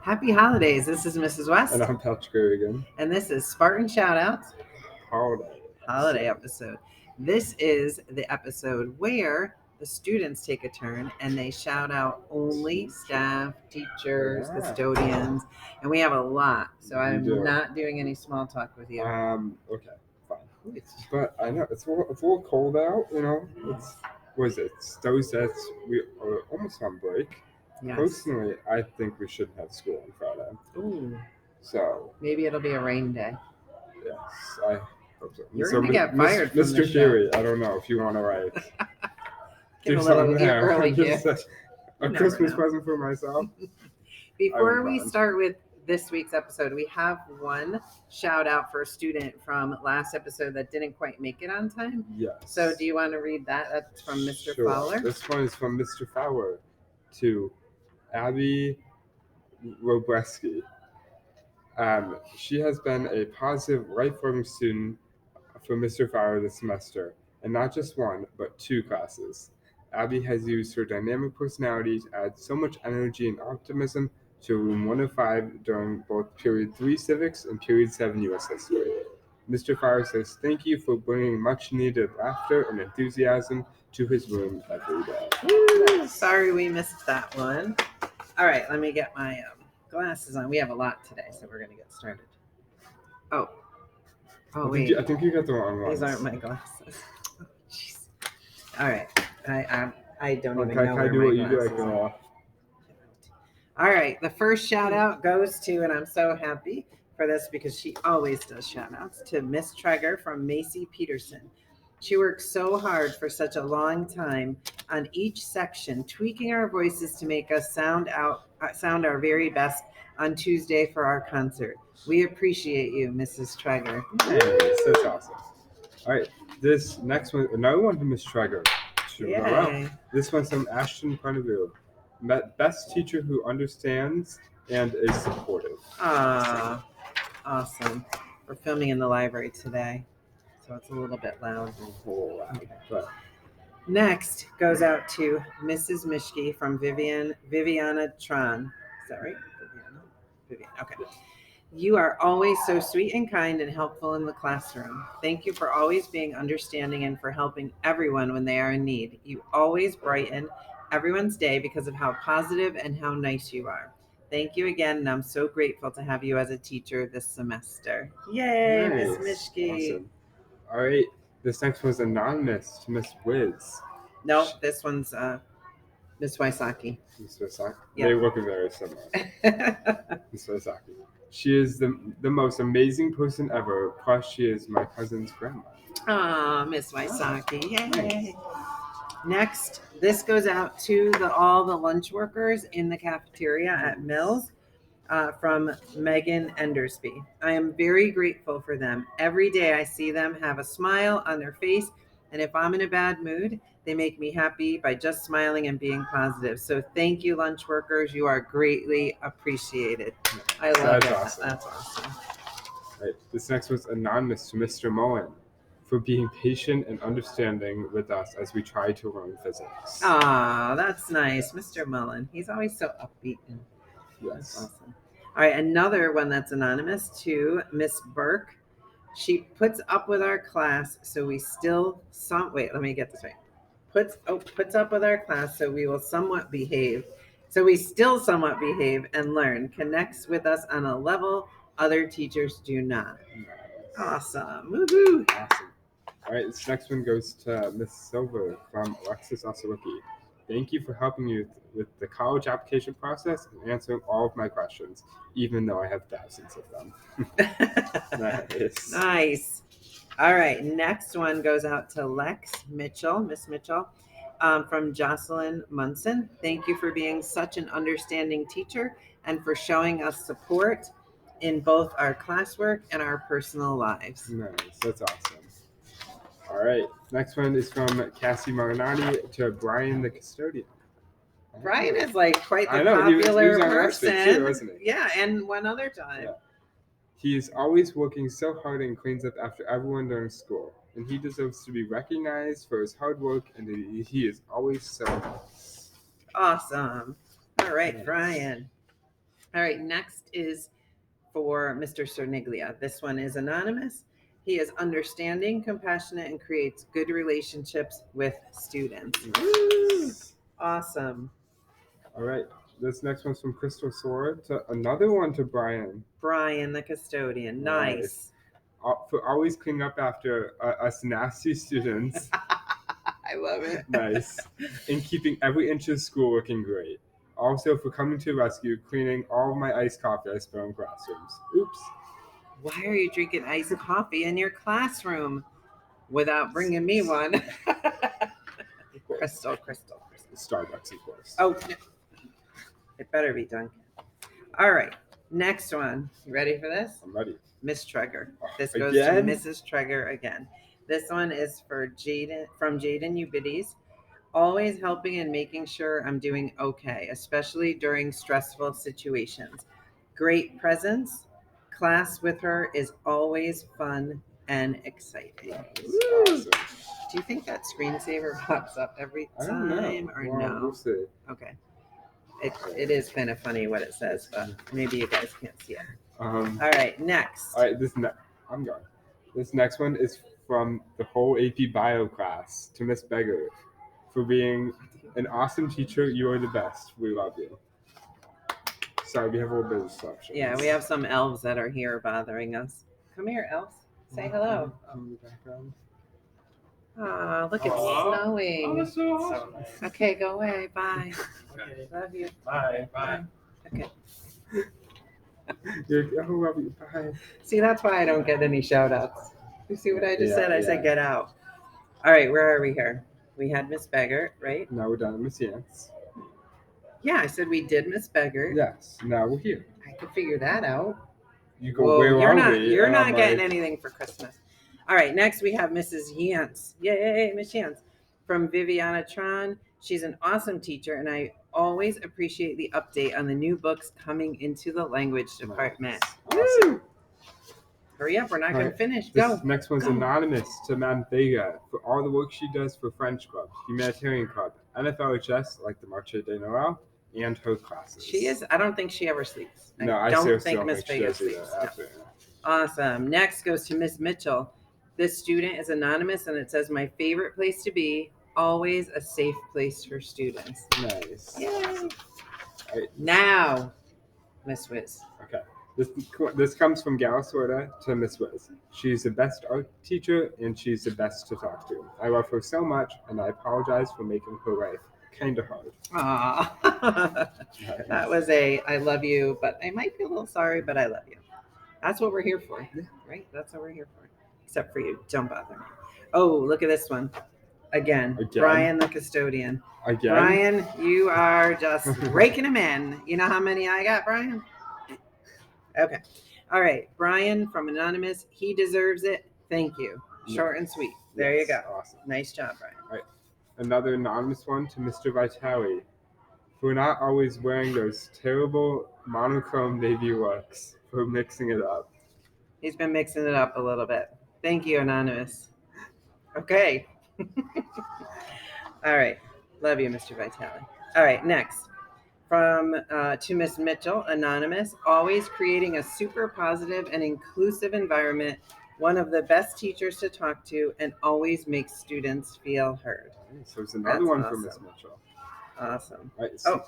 Happy holidays. This is Mrs. West. And I'm Patrick Reagan. And this is Spartan Shoutouts Holiday episode. This is the episode where the students take a turn and they shout out only staff, teachers, custodians, and we have a lot. So I'm not doing any small talk with you. Okay, fine. But I know it's a little cold out. We are almost on break. Yes. Personally, I think we shouldn't have school on Friday. Ooh. So maybe it'll be a rain day. Yes, I hope so. You're going to get fired from Mr. Theory, I don't know if you want to write. Give a little early gift. A Christmas present for myself. Before we start with this week's episode, we have one shout out for a student from last episode that didn't quite make it on time. Yes. So do you want to read that? That's from Mr. Fowler. This one is from Mr. Fowler to Abby Robreski. She has been a positive, lifelong student for Mr. Fowler this semester, and not just one, but 2 classes. Abby has used her dynamic personality to add so much energy and optimism to room 105 during both period 3 civics and period 7 U.S. history. Mr. Fowler says thank you for bringing much needed laughter and enthusiasm to his room every day. Woo! Sorry we missed that one. All right, let me get my glasses on. We have a lot today, so we're going to get started. Oh, wait. I think you got the wrong ones. These aren't my glasses. Oh, jeez. All right. I don't even know where my glasses are. All right. The first shout out goes to, and I'm so happy for this because she always does shout outs, to Miss Treger from Macy Peterson. She works so hard for such a long time on each section, tweaking our voices to make us sound our very best on Tuesday for our concert. We appreciate you, Mrs. Treger. Hey, that's awesome. All right, this next one, another one from Miss Treger. This one's from Ashton Carneville. Best teacher who understands and is supportive. Awesome. We're filming in the library today, so it's a little bit loud. But next goes out to Mrs. Mishke from Viviana Tron. Is that right? Vivian. Okay. You are always so sweet and kind and helpful in the classroom. Thank you for always being understanding and for helping everyone when they are in need. You always brighten everyone's day because of how positive and how nice you are. Thank you again, and I'm so grateful to have you as a teacher this semester. Yay, Miss Mishke. Awesome. All right, this next one's anonymous to Miss Wiz. No, this one's Miss Wysocki. Miss Wysocki? Yeah. They look very similar. Miss Wysocki. She is the most amazing person ever, plus she is my cousin's grandma. Aw, Miss Wysocki. Yay. Nice. Next, this goes out to all the lunch workers in the cafeteria at Mills from Megan Endersby. I am very grateful for them. Every day I see them have a smile on their face, and if I'm in a bad mood, they make me happy by just smiling and being positive. So thank you, lunch workers. You are greatly appreciated. I love that. Awesome. That's awesome. All right, this next one's anonymous to Mr. Mullen for being patient and understanding with us as we try to learn physics. Ah, that's nice. Mr. Mullen. He's always so upbeat. Yes. That's awesome. All right, another one that's anonymous to Miss Burke. She puts up with our class so we still let me get this right. Puts up with our class so we will somewhat behave. So we still somewhat behave and learn. Connects with us on a level other teachers do not. Nice. Awesome. Woohoo. Awesome. All right, this next one goes to Miss Silver from Alexis Osawicki. Thank you for helping me with the college application process and answering all of my questions, even though I have thousands of them. Nice. All right, next one goes out to Miss Mitchell, from Jocelyn Munson. Thank you for being such an understanding teacher and for showing us support in both our classwork and our personal lives. Nice, that's awesome. All right, next one is from Cassie Marinati to Brian the custodian. Brian is quite the popular person. Too, wasn't he? Yeah, and one other time. Yeah. He is always working so hard and cleans up after everyone during school, and he deserves to be recognized for his hard work, and he is always so nice. Awesome. All right, nice. Brian. All right, next is for Mr. Cerniglia. This one is anonymous. He is understanding, compassionate, and creates good relationships with students. Woo! Awesome. All right. This next one's from Crystal Sword to another one to Brian. Brian, the custodian. Nice. For always cleaning up after us nasty students. I love it. Nice. And keeping every inch of school looking great. Also for coming to the rescue, cleaning all of my iced coffee I spilled in classrooms. Oops. Why are you drinking iced coffee in your classroom without bringing me one? Crystal. Starbucks, of course. Oh, no. It better be Dunkin'. All right, next one. You ready for this? I'm ready. Miss Treger. This goes Again? to Mrs. Treger again. This one is for Jaden, from Jaden Eubides. Always helping and making sure I'm doing okay, especially during stressful situations. Great presence. Class with her is always fun and exciting. Nice. Woo! Awesome. Do you think that screensaver pops up every I don't know. time or Well, no? We'll see. Okay. It is kind of funny what it says, but maybe you guys can't see it. All right, next. All right, I'm going. This next one is from the whole AP Bio class to Miss Beggar. For being an awesome teacher, you are the best. We love you. Sorry, we have a little bit of disruption. Yeah, we have some elves that are here bothering us. Come here, elves. Say hello. In the background. Oh, look, it's Hello? snowing. Oh, that's so awesome. Okay, go away. Bye. Okay. Love you. Bye. Bye. Okay. I love you. Bye. See, that's why I don't get any shout outs. You see what I just Yeah, said? I yeah. said get out. All right, where are we here? We had Miss Beggar, right? Now we're done with Miss Yance. Yeah, I said we did Miss Beggar. Yes. Now we're here. I could figure that out. You go. Whoa, Where you're are not we? you're And not I'm getting like, anything for Christmas. All right, next we have Mrs. Yance. Yay, Miss Yance from Viviana Tron. She's an awesome teacher, and I always appreciate the update on the new books coming into the language department. Awesome. Hurry up, we're not going to Alright, finish. This Go. next one's Go. anonymous to Man Vega for all the work she does for French Club, Humanitarian Club, NFLHS like the Marche de Noël, and her classes. She is. I don't think she ever sleeps. No, I don't seriously think don't Miss think she Vega does sleeps. either. No. Absolutely not. Awesome. Next goes to Miss Mitchell. This student is anonymous, and it says, "My favorite place to be, always a safe place for students." Nice. Yay! Alright. Now, Miss Wiz. Okay. This comes from Galasorda to Miss Wiz. She's the best art teacher, and she's the best to talk to. I love her so much, and I apologize for making her life kind of hard. Aww. That was I love you, but I might be a little sorry, but I love you. That's what we're here for, right? That's what we're here for. Except for you. Don't bother me. Oh, look at this one. Again. Brian the custodian. Again? Brian, you are just raking them in. You know how many I got, Brian? Okay. All right. Brian from Anonymous. He deserves it. Thank you. Short and sweet. There you go. Awesome. Nice job, Brian. Another anonymous one to Mr. Vitale. For not always wearing those terrible monochrome navy looks, for mixing it up. He's been mixing it up a little bit. Thank you, Anonymous. Okay. All right. Love you, Mr. Vitale. All right. Next. From to Miss Mitchell, Anonymous. Always creating a super positive and inclusive environment. One of the best teachers to talk to and always makes students feel heard. So there's another That's one from Miss awesome. Mitchell. Awesome. All right, so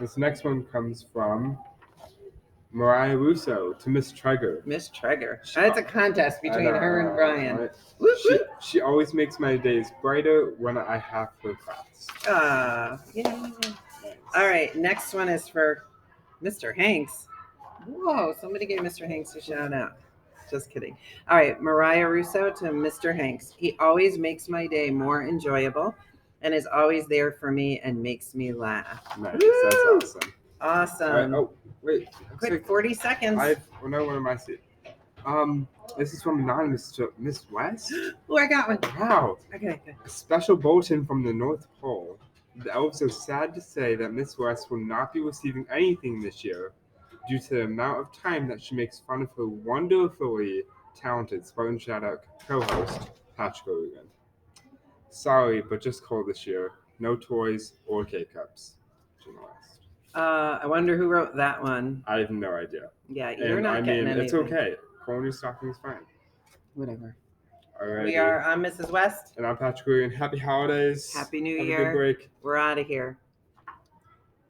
this next one comes from Mariah Russo to Miss Treger. Miss Treger. It's a contest between her and Brian. Right? Whoop, whoop. She always makes my days brighter when I have her class. Yay. Nice. All right, next one is for Mr. Hanks. Whoa, somebody gave Mr. Hanks a shout out. Just kidding. All right, Mariah Russo to Mr. Hanks. He always makes my day more enjoyable and is always there for me and makes me laugh. Nice. Woo! That's awesome. Awesome. All right, oh, wait. Looks Quick, like 40 seconds. what am I seeing? This is from Anonymous to Miss West. Oh, I got one. Wow. Okay. A special bulletin from the North Pole. The elves are sad to say that Miss West will not be receiving anything this year due to the amount of time that she makes fun of her wonderfully talented Spartan Shoutout co-host, Patrick O'Regan. Sorry, but just cold this year. No toys or K-Cups. Gina West. I wonder who wrote that one. I have no idea. Yeah, you're And not I getting mean, anything. it's okay. Calling you stocking's fine. Whatever. Alrighty. We are. I'm Mrs. West. And I'm Patrick William. Happy holidays. Happy New Have Year. a good break. We're out of here.